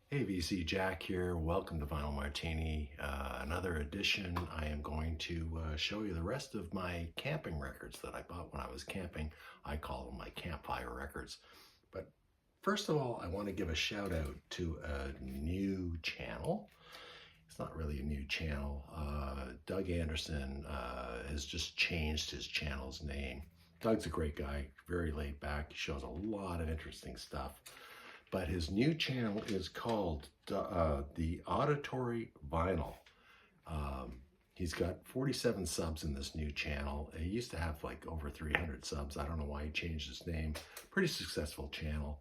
Hey VC Jack here, welcome to Vinyl Martini, another edition. I am going to show you the rest of my camping records that I bought when I was camping. I call them my Campfire records. But first of all, I want to give a shout out to a new channel. It's not really a new channel. Doug Anderson has just changed his channel's name. Doug's a great guy, very laid back. He shows a lot of interesting stuff. But his new channel is called The Auditory Vinyl. He's got 47 subs in this new channel. He used to have like over 300 subs. I don't know why he changed his name. Pretty successful channel.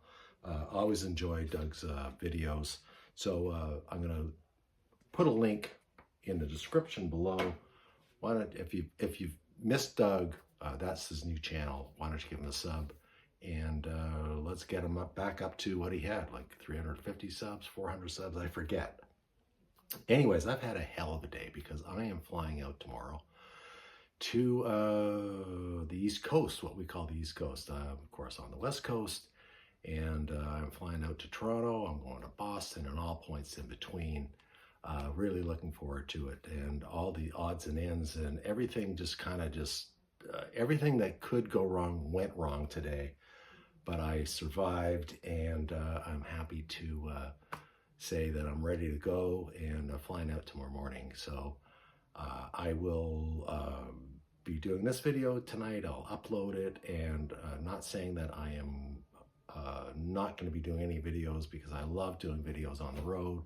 Always enjoy Doug's videos. So I'm going to put a link in the description below. Why don't, if you've missed Doug, that's his new channel. Why don't you give him a sub? And let's get him back up to what he had, like 350 subs, 400 subs, I forget. Anyways, I've had a hell of a day because I am flying out tomorrow to the East Coast, what we call the East Coast. Of course, on the West Coast, and I'm flying out to Toronto. I'm going to Boston and all points in between. Really looking forward to it, and all the odds and ends and everything everything that could go wrong went wrong today. But I survived, and I'm happy to say that I'm ready to go and flying out tomorrow morning. So I will be doing this video tonight. I'll upload it, and not saying that I am not going to be doing any videos, because I love doing videos on the road.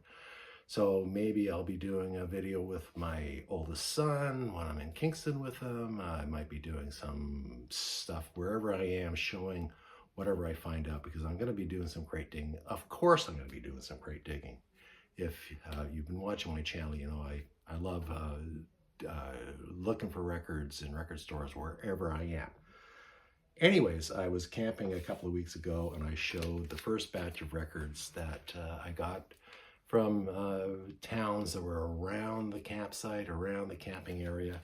So maybe I'll be doing a video with my oldest son when I'm in Kingston with him. I might be doing some stuff wherever I am, showing whatever I find out, because I'm going to be doing some crate digging. Of course I'm going to be doing some crate digging. If you've been watching my channel, you know I love looking for records in record stores wherever I am. Anyways, I was camping a couple of weeks ago, and I showed the first batch of records that I got from towns that were around the campsite, around the camping area.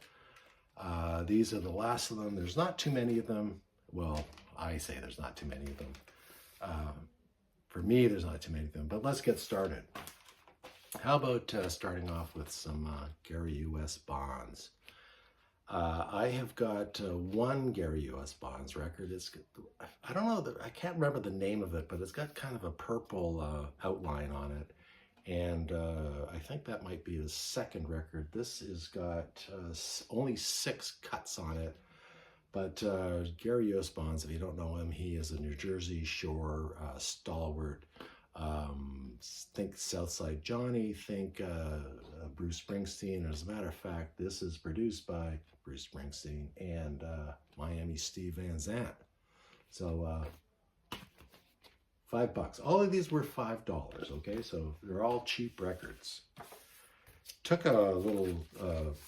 These are the last of them. There's not too many of them. Well, I say there's not too many of them. For me, there's not too many of them, but let's get started. How about starting off with some Gary U.S. Bonds? I have got one Gary U.S. Bonds record. I don't know, I can't remember the name of it, but it's got kind of a purple outline on it. And I think that might be the second record. This has got only 6 cuts on it. But Gary U.S. Bonds, if you don't know him, he is a New Jersey Shore stalwart. Think Southside Johnny, think Bruce Springsteen. As a matter of fact, this is produced by Bruce Springsteen and Miami Steve Van Zandt. So $5. All of these were $5, okay? So they're all cheap records. Took a little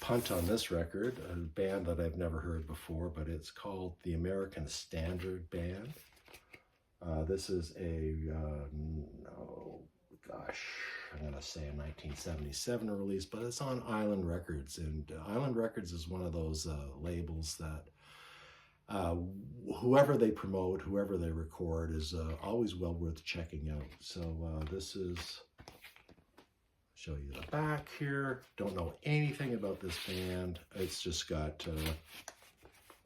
punt on this record, a band that I've never heard before, but it's called the American Standard Band. This is a, oh gosh, I'm going to say a 1977 release, but it's on Island Records. And Island Records is one of those labels that whoever they promote, whoever they record is always well worth checking out. So this is... show you the back here. Don't know anything about this band. It's just got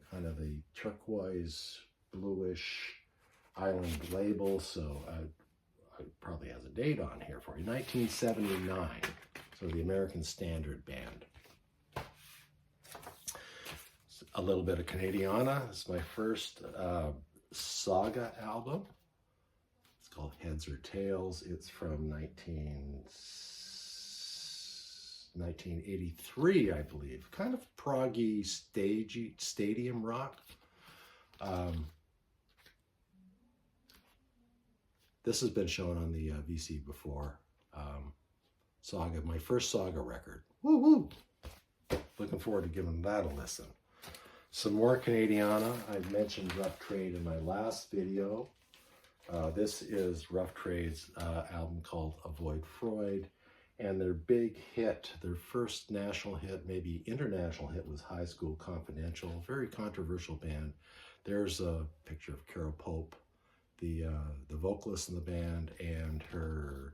kind of a turquoise, bluish Island label. So it probably has a date on here for you. 1979. So the American Standard Band. A little bit of Canadiana. This is my first Saga album. It's called Heads or Tails. It's from 1983, I believe. Kind of proggy, stagey, stadium rock. This has been shown on the VC before. Saga, my first Saga record. Woo woo! Looking forward to giving that a listen. Some more Canadiana. I mentioned Rough Trade in my last video. This is Rough Trade's album called Avoid Freud. And their big hit, their first national hit, maybe international hit, was High School Confidential. Very controversial band. There's a picture of Carol Pope, the vocalist in the band, and her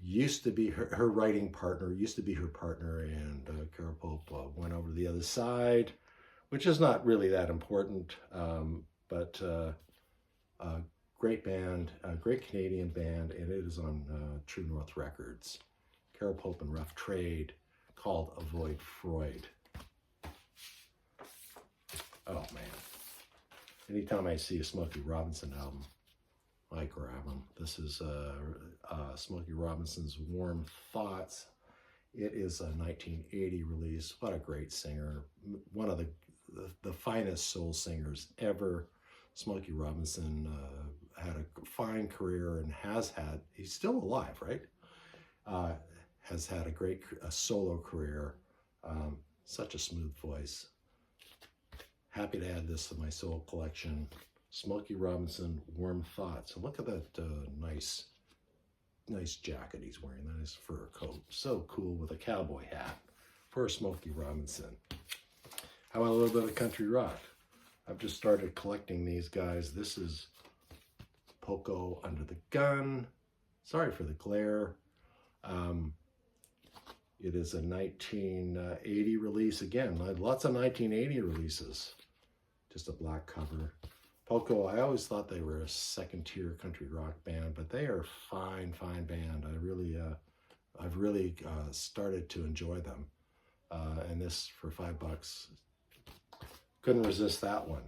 used to be her writing partner, used to be her partner, and Carol Pope went over to the other side, which is not really that important, but great band, great Canadian band, and it is on True North Records. Carol Pope and Rough Trade, called Avoid Freud. Oh man. Anytime I see a Smokey Robinson album, I grab them. This is Smokey Robinson's Warm Thoughts. It is a 1980 release. What a great singer. One of the finest soul singers ever. Smokey Robinson had a fine career and has had, he's still alive, right? Has had a great solo career. Such a smooth voice. Happy to add this to my soul collection. Smokey Robinson, Warm Thoughts. And look at that nice jacket he's wearing. That nice fur coat. So cool, with a cowboy hat. For Smokey Robinson. How about a little bit of country rock? I've just started collecting these guys. This is Poco Under the Gun. Sorry for the glare. It is a 1980 release. Again, lots of 1980 releases. Just a black cover. Poco, I always thought they were a second-tier country rock band, but they are a fine band. I've really started to enjoy them. And this for $5. Couldn't resist that one.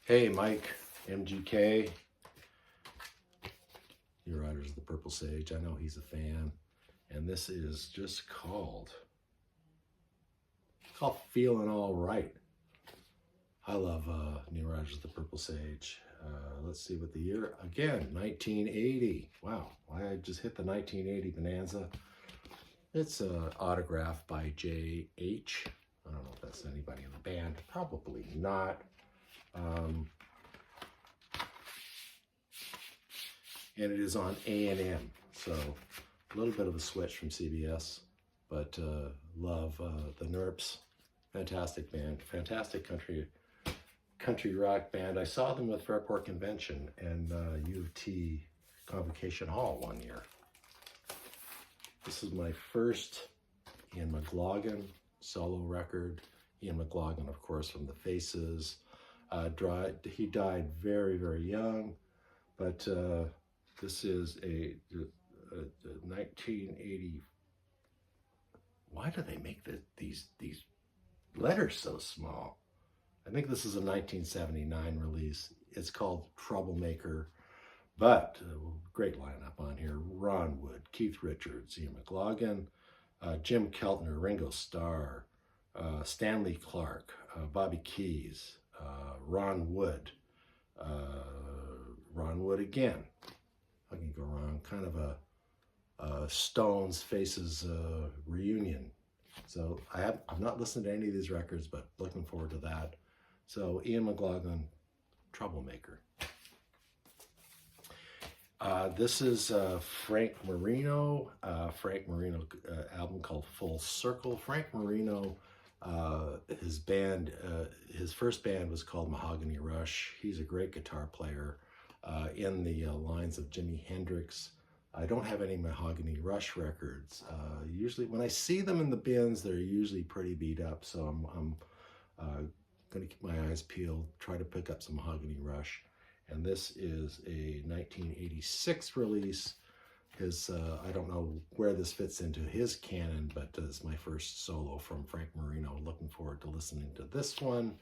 Hey, Mike, MGK. Your Riders of the Purple Sage. I know he's a fan. And this is just called Feeling All Right. I love New Riders of the Purple Sage. Let's see what the year, again, 1980. Wow, I just hit the 1980 bonanza. It's autographed by J.H. I don't know if that's anybody in the band. Probably not. And it is on A&M. So a little bit of a switch from CBS, but love the Nerps. Fantastic band, fantastic country rock band. I saw them with Fairport Convention and U of T Convocation Hall one year. This is my first Ian McLaughlin solo record. Ian McLaughlin, of course, from the Faces. He died very young, but this is a 1980. Why do they make these letters so small? I think this is a 1979 release. It's called Troublemaker, but great lineup on here. Ron Wood, Keith Richards, Ian McLaughlin, Jim Keltner, Ringo Starr, Stanley Clark, Bobby Keys, Ron Wood again. I can go wrong. Kind of a Stones Faces reunion. So I've not listened to any of these records, but looking forward to that. So Ian McLaughlin, Troublemaker. This is Frank Marino. Frank Marino album called Full Circle. Frank Marino, his band, his first band was called Mahogany Rush. He's a great guitar player in the lines of Jimi Hendrix. I don't have any Mahogany Rush records. Usually when I see them in the bins, they're usually pretty beat up. So I'm going to keep my eyes peeled, try to pick up some Mahogany Rush. And this is a 1986 release. I don't know where this fits into his canon, but it's my first solo from Frank Marino. Looking forward to listening to this one.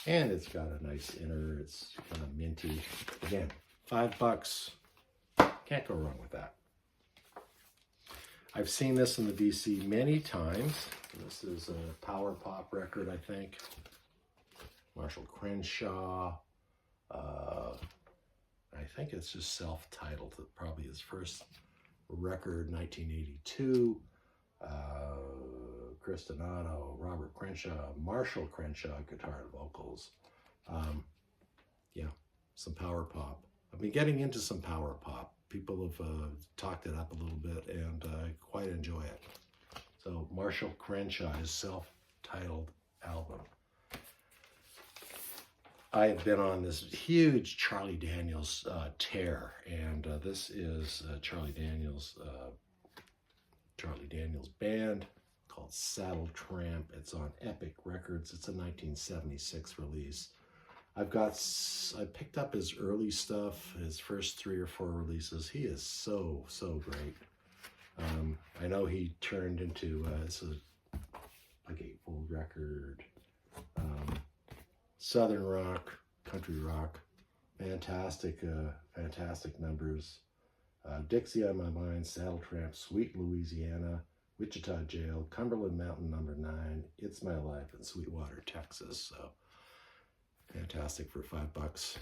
And it's got a nice inner, it's kind of minty. Again, $5. Can't go wrong with that. I've seen this in the VC many times. This is a power pop record, I think. Marshall Crenshaw. I think it's just self-titled. Probably his first record, 1982. Chris Donato, Robert Crenshaw, Marshall Crenshaw, guitar and vocals. Yeah, some power pop. I've been getting into some power pop. People have talked it up a little bit, and I quite enjoy it. So Marshall Crenshaw, his self-titled album. I have been on this huge Charlie Daniels tear, and this is Charlie Daniels band called Saddle Tramp. It's on Epic Records. It's a 1976 release. I picked up his early stuff, his first 3 or 4 releases. He is so great. I know he turned into it's a gatefold record. Southern rock, country rock, fantastic numbers. Dixie on My Mind, Saddle Tramp, Sweet Louisiana, Wichita Jail, Cumberland Mountain Number 9, It's My Life, and Sweetwater, Texas. So fantastic for $5.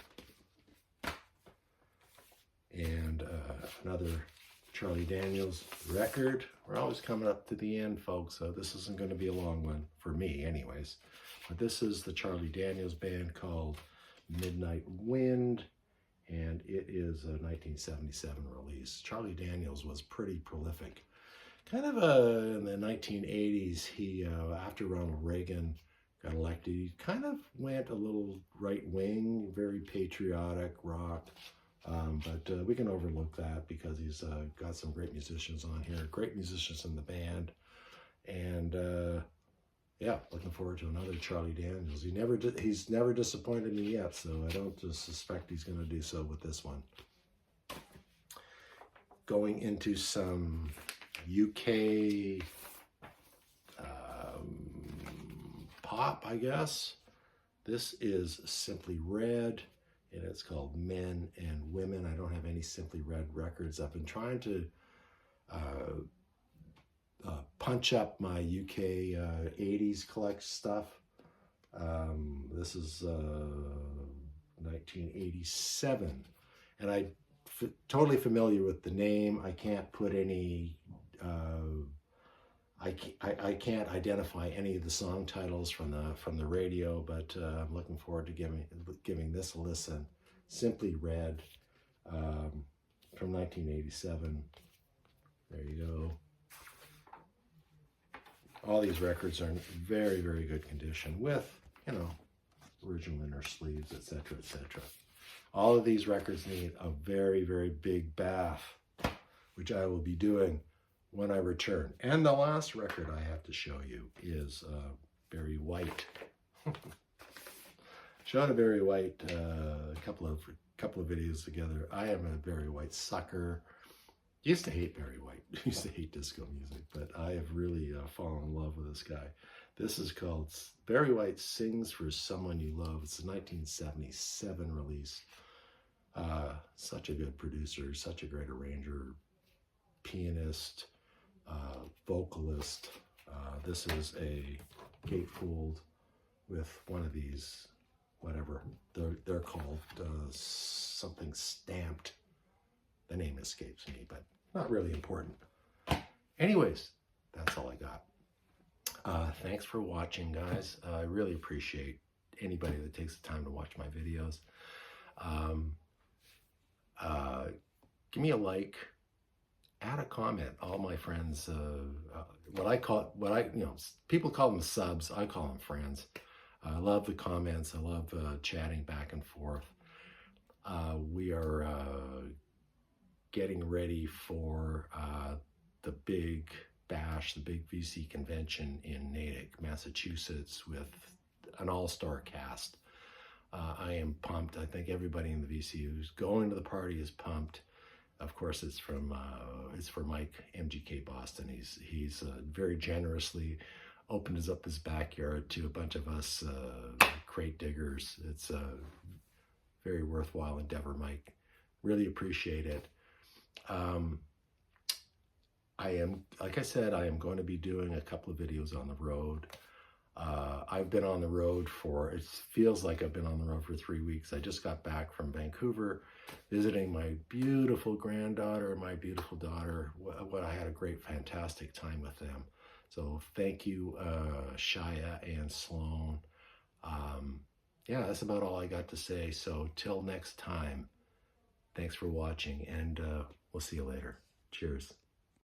And another Charlie Daniels record. We're always coming up to the end, folks, so this isn't going to be a long one, for me anyways. But this is the Charlie Daniels band called Midnight Wind, and it is a 1977 release. Charlie Daniels was pretty prolific. Kind of in the 1980s, he, after Ronald Reagan got elected, he kind of went a little right-wing, very patriotic rock. But we can overlook that because he's got some great musicians on here, great musicians in the band. And yeah, looking forward to another Charlie Daniels. He's never disappointed me yet, so I don't suspect he's going to do so with this one. Going into some UK pop, I guess. This is Simply Red, and it's called Men and Women. I don't have any Simply Red records. I've been trying to punch up my UK 80s collect stuff. This is 1987, and I'm totally familiar with the name. I can't put any, I can't identify any of the song titles from the radio, but I'm looking forward to giving this a listen. Simply Red, from 1987. There you go. All these records are in very good condition with, you know, original inner sleeves, etc., etc. All of these records need a very big bath, which I will be doing when I return. And the last record I have to show you is Barry White. Showed a Barry White a couple of videos together. I am a Barry White sucker. Used to hate Barry White. Used to hate disco music, but I have really fallen in love with this guy. This is called Barry White Sings for Someone You Love. It's a 1977 release. Such a good producer, such a great arranger, pianist, vocalist. This is a gatefold with one of these, whatever they're called, something stamped. The name escapes me, but not really important. Anyways, that's all I got. Thanks for watching, guys. I really appreciate anybody that takes the time to watch my videos. Give me a like, add a comment. All my friends, people call them subs. I call them friends. I love the comments. I love chatting back and forth. We are getting ready for the big bash, the big VC convention in Natick, Massachusetts, with an all-star cast. I am pumped. I think everybody in the VC who's going to the party is pumped. Of course, it's for Mike, MGK Boston. He's very generously opened up his backyard to a bunch of us crate diggers. It's a very worthwhile endeavor, Mike. Really appreciate it. Like I said, I am going to be doing a couple of videos on the road. I've been on the road it feels like I've been on the road for 3 weeks. I just got back from Vancouver, visiting my beautiful granddaughter, my beautiful daughter. I had a fantastic time with them. So thank you, Shia and Sloan. Yeah, that's about all I got to say. So till next time, thanks for watching, and we'll see you later. Cheers.